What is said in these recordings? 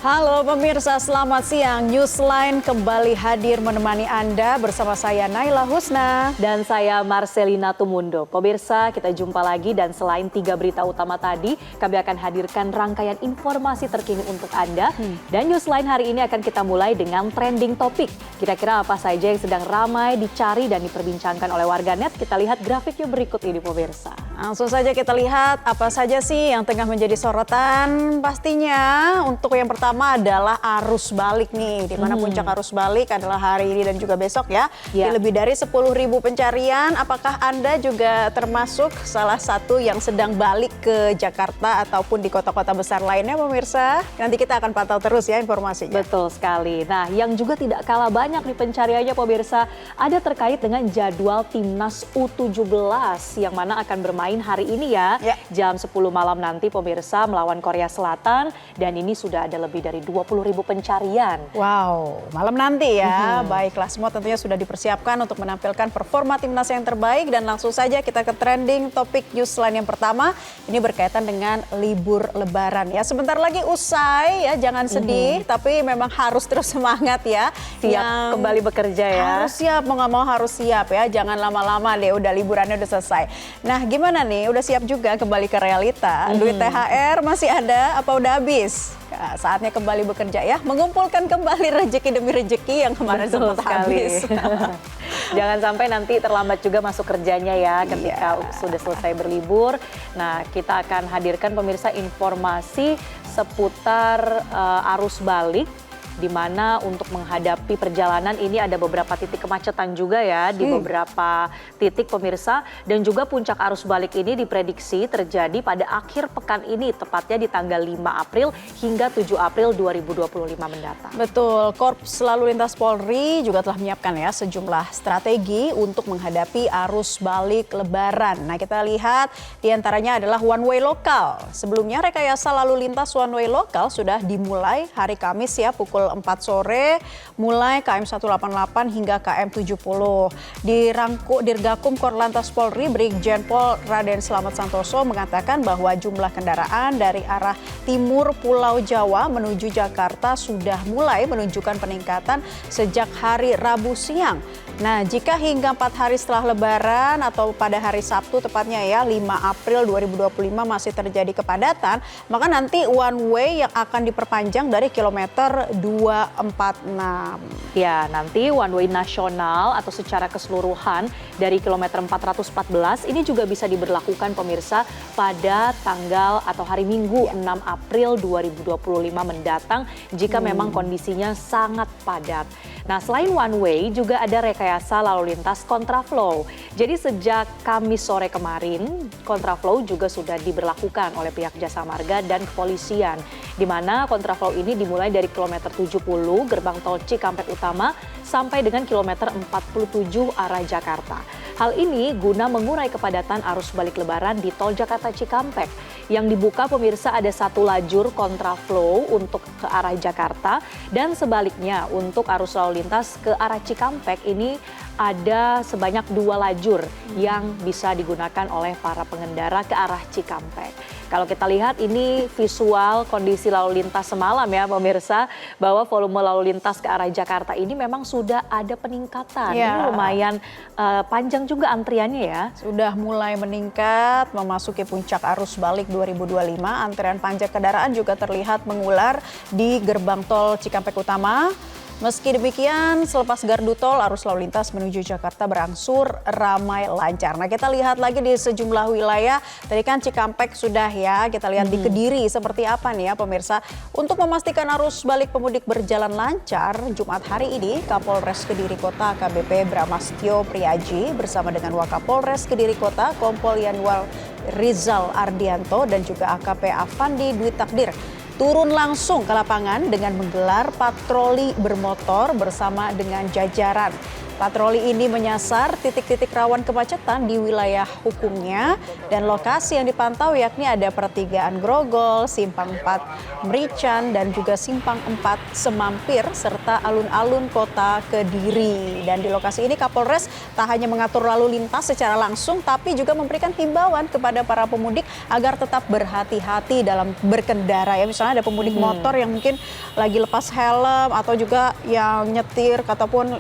Halo pemirsa, selamat siang. Newsline kembali hadir menemani Anda bersama saya Naila Husna. Dan saya Marcelina Tumundo. Pemirsa, kita jumpa lagi dan selain 3 berita utama tadi, kami akan hadirkan rangkaian informasi terkini untuk Anda. Dan Newsline hari ini akan kita mulai dengan trending topik. Kira-kira apa saja yang sedang ramai dicari dan diperbincangkan oleh warganet? Kita lihat grafiknya berikut ini pemirsa. Langsung saja kita lihat apa saja sih yang tengah menjadi sorotan. Pastinya untuk yang pertama adalah arus balik nih, di mana puncak arus balik adalah hari ini dan juga besok ya. Di lebih dari 10.000 pencarian. Apakah Anda juga termasuk salah satu yang sedang balik ke Jakarta ataupun di kota-kota besar lainnya pemirsa? Nanti kita akan pantau terus ya informasinya. Betul sekali. Nah, yang juga tidak kalah banyak nih pencariannya pemirsa, ada terkait dengan jadwal Timnas U17 yang mana akan bermain hari ini ya. Jam 10 malam nanti pemirsa melawan Korea Selatan, dan ini sudah ada lebih dari 20.000 pencarian. Wow, malam nanti ya. Baiklah, semua tentunya sudah dipersiapkan untuk menampilkan performa timnas yang terbaik. Dan langsung saja kita ke trending topik Newsline yang pertama. Ini berkaitan dengan libur lebaran ya. Sebentar lagi usai ya, jangan sedih. Tapi memang harus terus semangat ya. Siap kembali bekerja ya. Harus siap, mau nggak mau harus siap ya. Jangan lama-lama deh, udah liburannya udah selesai. Nah gimana nih, udah siap juga kembali ke realita? Duit THR masih ada apa udah habis? Nah, saatnya kembali bekerja ya, mengumpulkan kembali rezeki demi rezeki yang kemarin sempat habis. Jangan sampai nanti terlambat juga masuk kerjanya ya ketika sudah selesai berlibur. Nah, kita akan hadirkan pemirsa informasi seputar arus balik, di mana untuk menghadapi perjalanan ini ada beberapa titik kemacetan juga ya di beberapa titik pemirsa, dan juga puncak arus balik ini diprediksi terjadi pada akhir pekan ini, tepatnya di tanggal 5 April hingga 7 April 2025 mendatang. Betul, Korps Lalu Lintas Polri juga telah menyiapkan ya sejumlah strategi untuk menghadapi arus balik lebaran. Nah, kita lihat diantaranya adalah one way lokal. Sebelumnya rekayasa lalu lintas one way lokal sudah dimulai hari Kamis ya pukul 4 sore, mulai KM 188 hingga KM 70. Dirgakum Korlantas Polri, Brigjen Pol Raden Slamet Santoso mengatakan bahwa jumlah kendaraan dari arah timur Pulau Jawa menuju Jakarta sudah mulai menunjukkan peningkatan sejak hari Rabu siang. Nah, jika hingga 4 hari setelah Lebaran atau pada hari Sabtu tepatnya ya 5 April 2025 masih terjadi kepadatan, maka nanti one way yang akan diperpanjang dari kilometer 246. Ya, nanti one way nasional atau secara keseluruhan dari kilometer 414 ini juga bisa diberlakukan pemirsa pada tanggal atau hari Minggu 6 April 2025 mendatang jika memang kondisinya sangat padat. Nah, selain one way juga ada rekayasa lalu lintas kontraflow. Jadi sejak Kamis sore kemarin, kontraflow juga sudah diberlakukan oleh pihak Jasa Marga dan kepolisian, di mana kontraflow ini dimulai dari kilometer 70 gerbang tol Cikampek Utama sampai dengan kilometer 47 arah Jakarta. Hal ini guna mengurai kepadatan arus balik lebaran di tol Jakarta Cikampek. Yang dibuka pemirsa ada satu lajur kontraflow untuk ke arah Jakarta, dan sebaliknya untuk arus lalu lintas ke arah Cikampek ini ada sebanyak 2 lajur yang bisa digunakan oleh para pengendara ke arah Cikampek. Kalau kita lihat ini visual kondisi lalu lintas semalam ya pemirsa, bahwa volume lalu lintas ke arah Jakarta ini memang sudah ada peningkatan. Ini lumayan panjang juga antriannya ya. Sudah mulai meningkat memasuki puncak arus balik 2025. Antrian panjang kendaraan juga terlihat mengular di gerbang tol Cikampek Utama. Meski demikian, selepas gardu tol, arus lalu lintas menuju Jakarta berangsur ramai lancar. Nah, kita lihat lagi di sejumlah wilayah. Tadi kan Cikampek sudah ya, kita lihat di Kediri seperti apa nih ya pemirsa. Untuk memastikan arus balik pemudik berjalan lancar, Jumat hari ini Kapolres Kediri Kota AKBP Bramastyo Priaji bersama dengan Wakapolres Kediri Kota Kompol Yanwar Rizal Ardianto dan juga AKP Avandi Dwi Takdir turun langsung ke lapangan dengan menggelar patroli bermotor bersama dengan jajaran Patroli ini menyasar titik-titik rawan kemacetan di wilayah hukumnya dan lokasi yang dipantau yakni ada pertigaan Grogol, Simpang 4 Merican dan juga Simpang 4 Semampir serta alun-alun kota Kediri. Dan di lokasi ini Kapolres tak hanya mengatur lalu lintas secara langsung tapi juga memberikan himbauan kepada para pemudik agar tetap berhati-hati dalam berkendara ya. Misalnya ada pemudik motor yang mungkin lagi lepas helm atau juga yang nyetir ataupun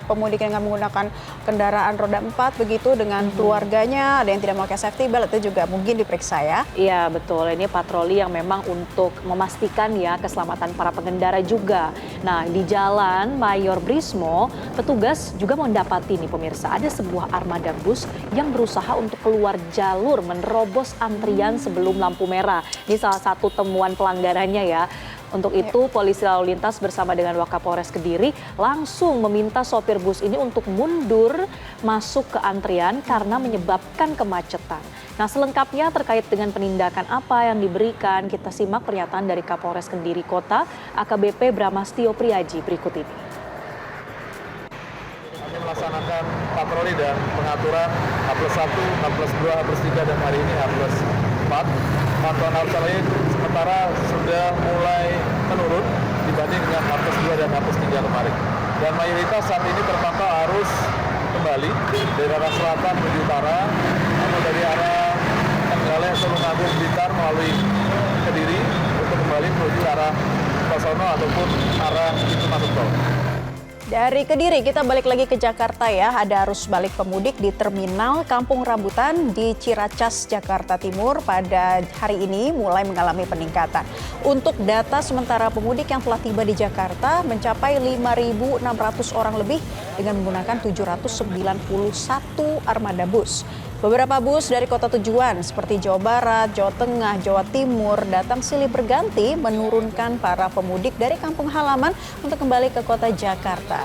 pemudik yang menggunakan kendaraan roda 4 begitu dengan keluarganya, ada yang tidak memakai safety belt, itu juga mungkin diperiksa ya. Iya betul, ini patroli yang memang untuk memastikan ya keselamatan para pengendara juga. Nah di Jalan Mayor Brismo, petugas juga mendapati nih pemirsa, ada sebuah armada bus yang berusaha untuk keluar jalur menerobos antrian sebelum lampu merah. Ini salah satu temuan pelanggarannya ya. Untuk itu, polisi lalu lintas bersama dengan Wakapolres Kediri langsung meminta sopir bus ini untuk mundur masuk ke antrian karena menyebabkan kemacetan. Nah, selengkapnya terkait dengan penindakan apa yang diberikan, kita simak pernyataan dari Kapolres Kediri Kota, AKBP Bramastio Priaji berikut ini. Kami melaksanakan patroli dan pengaturan H+1, H+2, H+3 dan hari ini H+4. Pantauan arus lalu lintas sementara sudah mulai menurun dibanding dengan H+2 dan H+3 kemarin. Dan mayoritas saat ini terpantau arus kembali dari arah selatan menuju utara atau dari arah Trenggalek, Tulungagung, Blitar melalui Kediri untuk kembali menuju arah Pasono ataupun arah pintu masuk tol. Dari Kediri kita balik lagi ke Jakarta ya, ada arus balik pemudik di Terminal Kampung Rambutan di Ciracas, Jakarta Timur pada hari ini mulai mengalami peningkatan. Untuk data sementara pemudik yang telah tiba di Jakarta mencapai 5.600 orang lebih dengan menggunakan 791 armada bus. Beberapa bus dari kota tujuan seperti Jawa Barat, Jawa Tengah, Jawa Timur datang silih berganti menurunkan para pemudik dari kampung halaman untuk kembali ke kota Jakarta.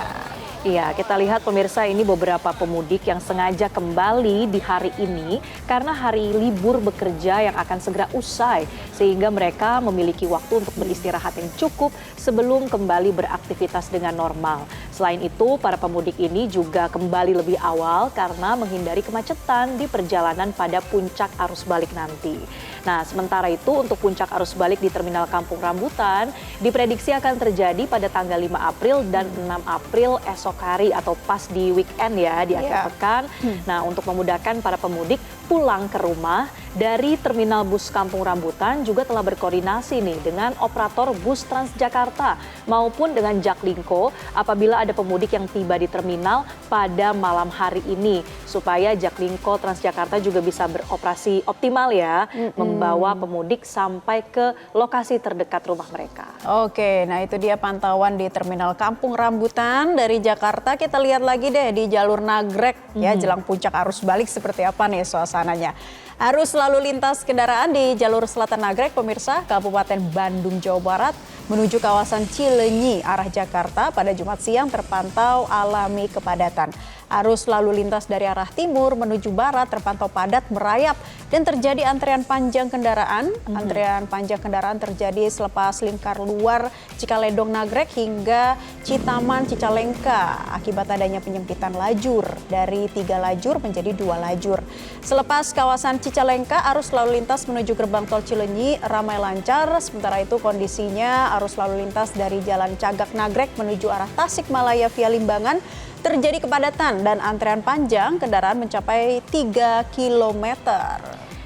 Iya, kita lihat pemirsa ini beberapa pemudik yang sengaja kembali di hari ini karena hari libur bekerja yang akan segera usai sehingga mereka memiliki waktu untuk beristirahat yang cukup sebelum kembali beraktivitas dengan normal. Selain itu, para pemudik ini juga kembali lebih awal karena menghindari kemacetan di perjalanan pada puncak arus balik nanti. Nah, sementara itu untuk puncak arus balik di Terminal Kampung Rambutan diprediksi akan terjadi pada tanggal 5 April dan 6 April esok hari atau pas di weekend ya, di akhir pekan. Nah, untuk memudahkan para pemudik pulang ke rumah, dari Terminal Bus Kampung Rambutan juga telah berkoordinasi nih dengan operator bus Transjakarta maupun dengan Jaklingko apabila ada pemudik yang tiba di terminal pada malam hari ini supaya Jaklingko Transjakarta juga bisa beroperasi optimal ya, membawa pemudik sampai ke lokasi terdekat rumah mereka. Oke, nah itu dia pantauan di Terminal Kampung Rambutan dari Jakarta. Kita lihat lagi deh di jalur Nagrek ya, jelang puncak arus balik seperti apa nih suasananya. Arus lalu lintas kendaraan di jalur selatan Nagrek, pemirsa, Kabupaten Bandung, Jawa Barat, menuju kawasan Cileunyi, arah Jakarta pada Jumat siang terpantau alami kepadatan. Arus lalu lintas dari arah timur menuju barat terpantau padat merayap dan terjadi antrian panjang kendaraan. Antrian panjang kendaraan terjadi selepas lingkar luar Cikaledong Nagrek hingga Citaman Cicalengka akibat adanya penyempitan lajur dari 3 lajur menjadi 2 lajur. Selepas kawasan Cicalengka, arus lalu lintas menuju gerbang tol Cileunyi ramai lancar. Sementara itu kondisinya arus lalu lintas dari Jalan Cagak Nagrek menuju arah Tasikmalaya via Limbangan terjadi kepadatan dan antrean panjang kendaraan mencapai 3 kilometer.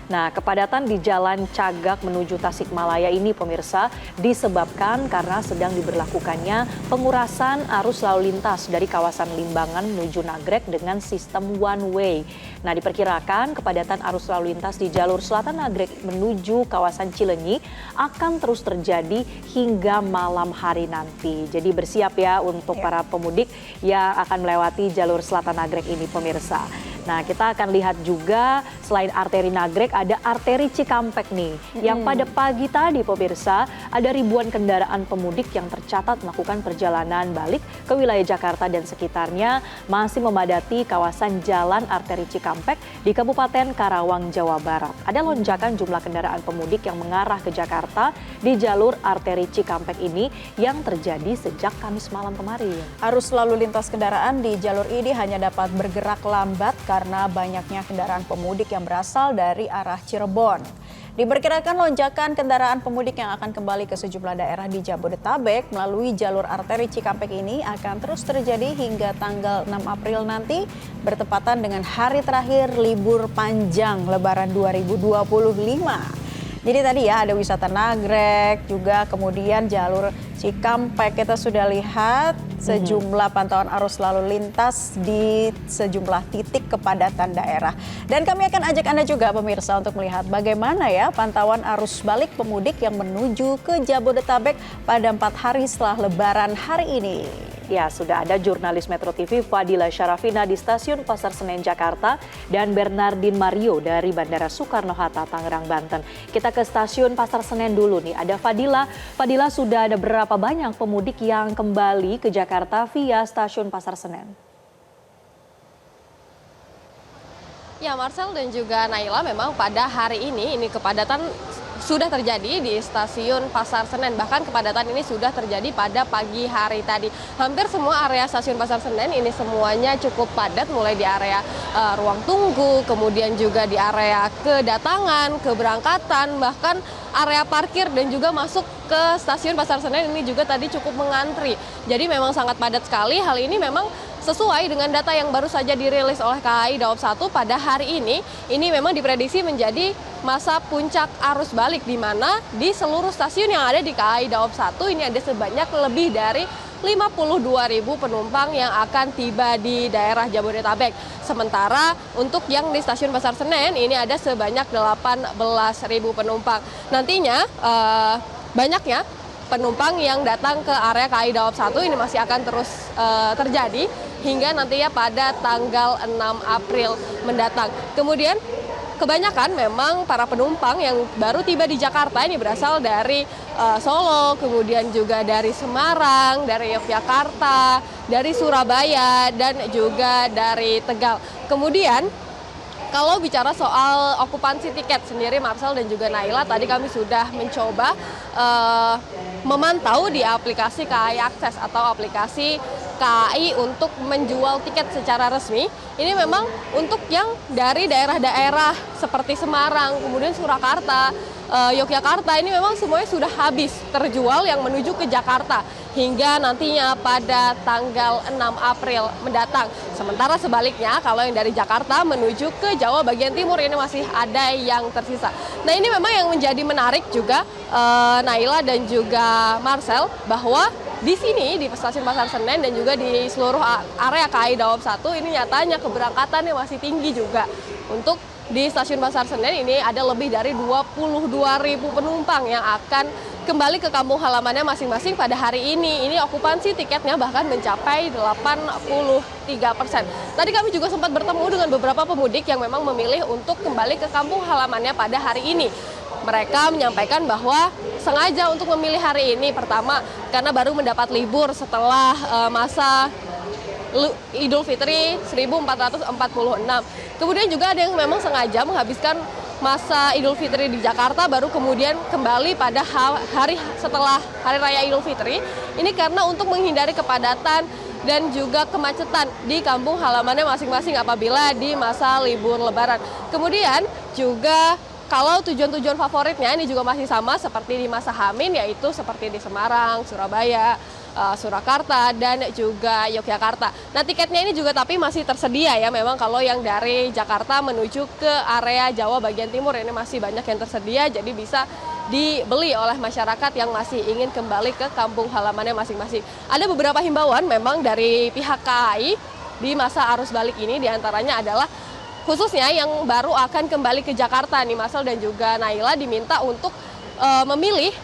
Nah, kepadatan di Jalan Cagak menuju Tasikmalaya ini pemirsa disebabkan karena sedang diberlakukannya pengurasan arus lalu lintas dari kawasan Limbangan menuju Nagrek dengan sistem one way. Nah, diperkirakan kepadatan arus lalu lintas di jalur selatan Nagrek menuju kawasan Cileunyi akan terus terjadi hingga malam hari nanti. Jadi bersiap ya untuk para pemudik yang akan melewati jalur selatan Nagrek ini pemirsa. Nah, kita akan lihat juga selain arteri Nagrek ada arteri Cikampek nih. Yang pada pagi tadi pemirsa ada ribuan kendaraan pemudik yang tercatat melakukan perjalanan balik ke wilayah Jakarta dan sekitarnya masih memadati kawasan jalan arteri Cikampek di Kabupaten Karawang, Jawa Barat. Ada lonjakan jumlah kendaraan pemudik yang mengarah ke Jakarta di jalur arteri Cikampek ini yang terjadi sejak Kamis malam kemarin. Arus lalu lintas kendaraan di jalur ini hanya dapat bergerak lambat karena banyaknya kendaraan pemudik yang berasal dari arah Cirebon. Diperkirakan lonjakan kendaraan pemudik yang akan kembali ke sejumlah daerah di Jabodetabek melalui jalur arteri Cikampek ini akan terus terjadi hingga tanggal 6 April nanti bertepatan dengan hari terakhir libur panjang Lebaran 2025. Jadi tadi ya ada wisata Nagrek, juga kemudian jalur Cikampek kita sudah lihat sejumlah pantauan arus lalu lintas di sejumlah titik kepadatan daerah. Dan kami akan ajak Anda juga pemirsa untuk melihat bagaimana ya pantauan arus balik pemudik yang menuju ke Jabodetabek pada 4 hari setelah Lebaran hari ini. Ya, sudah ada jurnalis Metro TV Fadila Syarafina di Stasiun Pasar Senen Jakarta dan Bernardin Mario dari Bandara Soekarno-Hatta Tangerang, Banten. Kita ke Stasiun Pasar Senen dulu nih, ada Fadila. Fadila, sudah ada berapa banyak pemudik yang kembali ke Jakarta via Stasiun Pasar Senen? Ya, Marcel dan juga Naila, memang pada hari ini kepadatan sudah terjadi di Stasiun Pasar Senen. Bahkan kepadatan ini sudah terjadi pada pagi hari tadi. Hampir semua area Stasiun Pasar Senen ini semuanya cukup padat, mulai di area ruang tunggu, kemudian juga di area kedatangan, keberangkatan, bahkan area parkir dan juga masuk ke Stasiun Pasar Senen ini juga tadi cukup mengantri. Jadi memang sangat padat sekali. Hal ini memang sesuai dengan data yang baru saja dirilis oleh KAI Daob 1 pada hari ini memang diprediksi menjadi masa puncak arus balik, di mana di seluruh stasiun yang ada di KAI Daob 1 ini ada sebanyak lebih dari 52.000 penumpang yang akan tiba di daerah Jabodetabek. Sementara untuk yang di Stasiun Pasar Senen ini ada sebanyak 18.000 penumpang. Nantinya banyaknya penumpang yang datang ke area KAI Daob 1 ini masih akan terus terjadi hingga nantinya pada tanggal 6 April mendatang. Kemudian kebanyakan memang para penumpang yang baru tiba di Jakarta ini berasal dari Solo, kemudian juga dari Semarang, dari Yogyakarta, dari Surabaya, dan juga dari Tegal. Kemudian kalau bicara soal okupansi tiket sendiri, Marcel dan juga Naila, tadi kami sudah mencoba memantau di aplikasi KAI Akses atau aplikasi KAI untuk menjual tiket secara resmi. Ini memang untuk yang dari daerah-daerah seperti Semarang, kemudian Surakarta, Yogyakarta, ini memang semuanya sudah habis terjual yang menuju ke Jakarta hingga nantinya pada tanggal 6 April mendatang. Sementara sebaliknya kalau yang dari Jakarta menuju ke Jawa bagian timur ini masih ada yang tersisa. Nah, ini memang yang menjadi menarik juga Naila dan juga Marcel, bahwa di sini di Stasiun Pasar Senen dan juga di seluruh area KAI Daob 1 ini nyatanya keberangkatannya masih tinggi juga. Untuk di Stasiun Pasar Senen ini ada lebih dari 22.000 penumpang yang akan kembali ke kampung halamannya masing-masing pada hari ini. Ini okupansi tiketnya bahkan mencapai 83%. Tadi kami juga sempat bertemu dengan beberapa pemudik yang memang memilih untuk kembali ke kampung halamannya pada hari ini. Mereka menyampaikan bahwa sengaja untuk memilih hari ini, pertama karena baru mendapat libur setelah masa Idul Fitri 1446. Kemudian juga ada yang memang sengaja menghabiskan masa Idul Fitri di Jakarta baru kemudian kembali pada hari setelah Hari Raya Idul Fitri. Ini karena untuk menghindari kepadatan dan juga kemacetan di kampung halamannya masing-masing apabila di masa libur Lebaran. Kemudian juga kalau tujuan-tujuan favoritnya ini juga masih sama seperti di masa H-, yaitu seperti di Semarang, Surabaya, Surakarta, dan juga Yogyakarta. Nah, tiketnya ini juga tapi masih tersedia ya. Memang kalau yang dari Jakarta menuju ke area Jawa bagian timur ini masih banyak yang tersedia, jadi bisa dibeli oleh masyarakat yang masih ingin kembali ke kampung halamannya masing-masing. Ada beberapa himbauan memang dari pihak KAI di masa arus balik ini, diantaranya adalah khususnya yang baru akan kembali ke Jakarta nih, Marcel dan juga Naila, diminta untuk memilih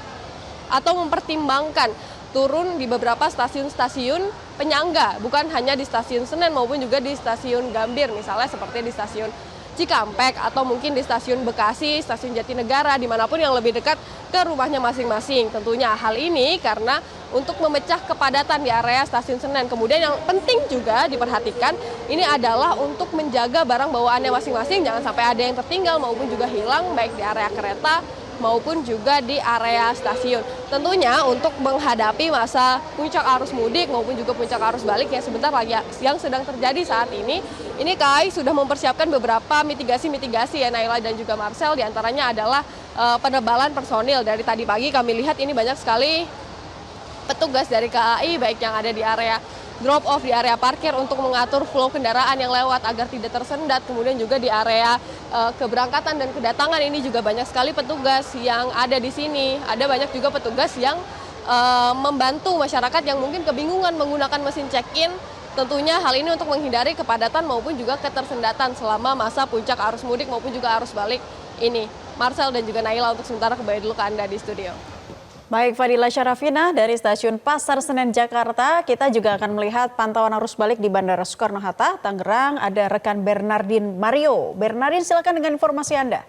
atau mempertimbangkan turun di beberapa stasiun-stasiun penyangga, bukan hanya di stasiun Senen maupun juga di stasiun Gambir, misalnya seperti di stasiun Cikampek atau mungkin di stasiun Bekasi, stasiun Jatinegara, dimanapun yang lebih dekat ke rumahnya masing-masing. Tentunya hal ini karena untuk memecah kepadatan di area stasiun Senen. Kemudian yang penting juga diperhatikan ini adalah untuk menjaga barang bawaannya masing-masing, jangan sampai ada yang tertinggal maupun juga hilang baik di area kereta maupun juga di area stasiun. Tentunya untuk menghadapi masa puncak arus mudik maupun juga puncak arus balik yang sebentar lagi yang sedang terjadi saat ini KAI sudah mempersiapkan beberapa mitigasi-mitigasi ya Naila dan juga Marcel, diantaranya adalah penebalan personil. Dari tadi pagi kami lihat ini banyak sekali petugas dari KAI baik yang ada di area drop off, di area parkir untuk mengatur flow kendaraan yang lewat agar tidak tersendat. Kemudian juga di area keberangkatan dan kedatangan ini juga banyak sekali petugas yang ada di sini. Ada banyak juga petugas yang membantu masyarakat yang mungkin kebingungan menggunakan mesin check-in. Tentunya hal ini untuk menghindari kepadatan maupun juga ketersendatan selama masa puncak arus mudik maupun juga arus balik ini. Marcel dan juga Naila, untuk sementara kembali dulu ke Anda di studio. Baik, Fadila Syarafina dari Stasiun Pasar Senen Jakarta. Kita juga akan melihat pantauan arus balik di Bandara Soekarno-Hatta, Tangerang. Ada rekan Bernardin Mario. Bernardin, silakan dengan informasi Anda.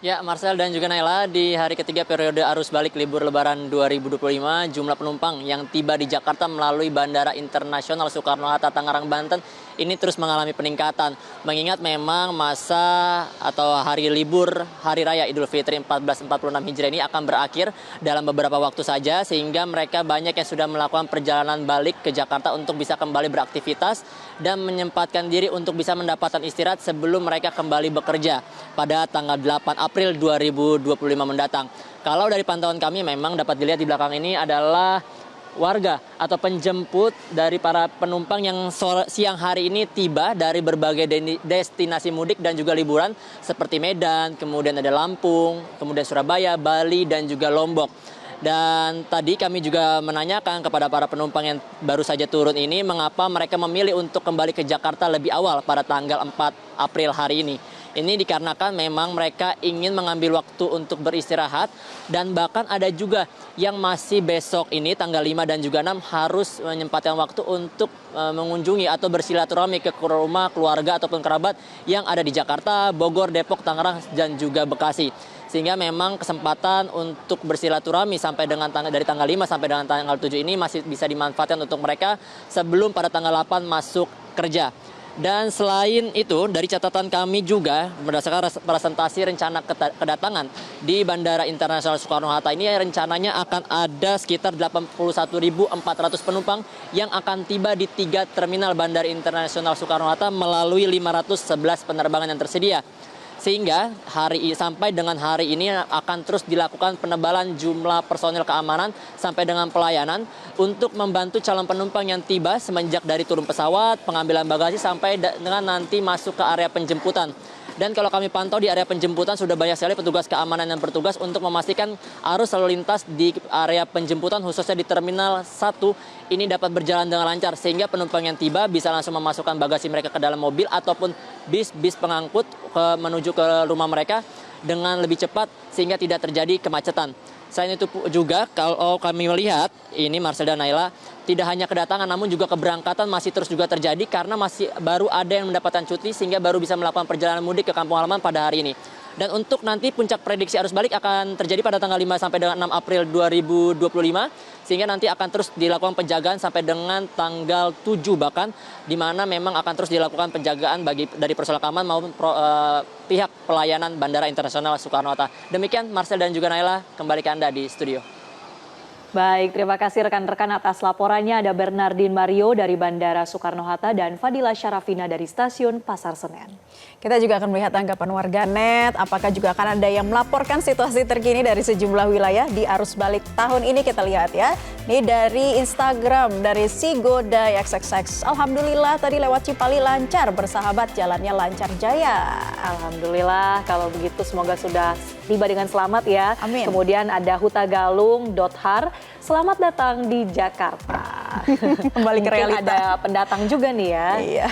Ya, Marcel dan juga Naila, di hari ketiga periode arus balik libur Lebaran 2025, jumlah penumpang yang tiba di Jakarta melalui Bandara Internasional Soekarno-Hatta Tangerang, Banten ini terus mengalami peningkatan. Mengingat memang masa atau hari libur Hari Raya Idul Fitri 1446 Hijriah ini akan berakhir dalam beberapa waktu saja, sehingga mereka banyak yang sudah melakukan perjalanan balik ke Jakarta untuk bisa kembali beraktivitas dan menyempatkan diri untuk bisa mendapatkan istirahat sebelum mereka kembali bekerja pada tanggal 8 April 2025 mendatang. Kalau dari pantauan kami memang dapat dilihat di belakang ini adalah warga atau penjemput dari para penumpang yang siang hari ini tiba dari berbagai destinasi mudik dan juga liburan seperti Medan, kemudian ada Lampung, kemudian Surabaya, Bali, dan juga Lombok. Dan tadi kami juga menanyakan kepada para penumpang yang baru saja turun ini mengapa mereka memilih untuk kembali ke Jakarta lebih awal pada tanggal 4 April hari ini. Ini dikarenakan memang mereka ingin mengambil waktu untuk beristirahat, dan bahkan ada juga yang masih besok ini tanggal 5 dan juga 6 harus menyempatkan waktu untuk mengunjungi atau bersilaturahmi ke rumah keluarga ataupun kerabat yang ada di Jakarta, Bogor, Depok, Tangerang, dan juga Bekasi. Sehingga memang kesempatan untuk bersilaturahmi sampai dengan dari tanggal 5 sampai dengan tanggal 7 ini masih bisa dimanfaatkan untuk mereka sebelum pada tanggal 8 masuk kerja. Dan selain itu, dari catatan kami juga berdasarkan presentasi rencana kedatangan di Bandara Internasional Soekarno-Hatta ini rencananya akan ada sekitar 81.400 penumpang yang akan tiba di 3 terminal Bandara Internasional Soekarno-Hatta melalui 511 penerbangan yang tersedia. Sehingga sampai dengan hari ini akan terus dilakukan penebalan jumlah personil keamanan sampai dengan pelayanan untuk membantu calon penumpang yang tiba semenjak dari turun pesawat, pengambilan bagasi sampai dengan nanti masuk ke area penjemputan. Dan kalau kami pantau di area penjemputan sudah banyak sekali petugas keamanan yang bertugas untuk memastikan arus lalu lintas di area penjemputan khususnya di Terminal 1 ini dapat berjalan dengan lancar sehingga penumpang yang tiba bisa langsung memasukkan bagasi mereka ke dalam mobil ataupun bis pengangkut menuju ke rumah mereka dengan lebih cepat sehingga tidak terjadi kemacetan. Selain itu juga kalau kami melihat ini Marcel dan Naila, tidak hanya kedatangan namun juga keberangkatan masih terus juga terjadi karena masih baru ada yang mendapatkan cuti sehingga baru bisa melakukan perjalanan mudik ke kampung halaman pada hari ini. Dan untuk nanti puncak prediksi arus balik akan terjadi pada tanggal 5 sampai dengan 6 April 2025 sehingga nanti akan terus dilakukan penjagaan sampai dengan tanggal 7 bahkan di mana memang akan terus dilakukan penjagaan dari personel keamanan maupun pihak pelayanan Bandara Internasional Soekarno-Hatta. Demikian Marcel dan juga Naila, kembali ke Anda di studio. Baik, terima kasih rekan-rekan atas laporannya. Ada Bernardin Mario dari Bandara Soekarno-Hatta dan Fadila Syarafina dari Stasiun Pasar Senen. Kita juga akan melihat tanggapan warganet, apakah juga akan ada yang melaporkan situasi terkini dari sejumlah wilayah di arus balik tahun ini. Kita lihat ya, ini dari Instagram, dari Sigodai XXX. Alhamdulillah tadi lewat Cipali lancar, bersahabat jalannya lancar jaya. Alhamdulillah, kalau begitu semoga sudah tiba dengan selamat ya. Amin. Kemudian ada Hutagalung.har, selamat datang di Jakarta. Kembali ke Mungkin realita. ada pendatang juga nih ya. Iya.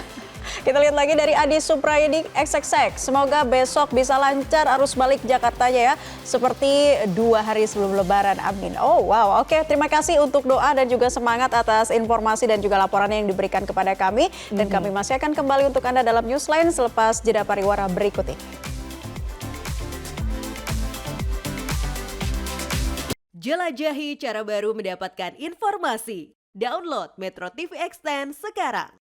Kita lihat lagi dari Adi Suprayadi XXX. Semoga besok bisa lancar arus balik Jakartanya ya. Seperti 2 hari sebelum Lebaran. Amin. Oh wow, oke. Terima kasih untuk doa dan juga semangat atas informasi dan juga laporannya yang diberikan kepada kami. Dan kami masih akan kembali untuk Anda dalam Newsline selepas jeda pariwara berikut ini. Jelajahi cara baru mendapatkan informasi. Download Metro TV Extend sekarang.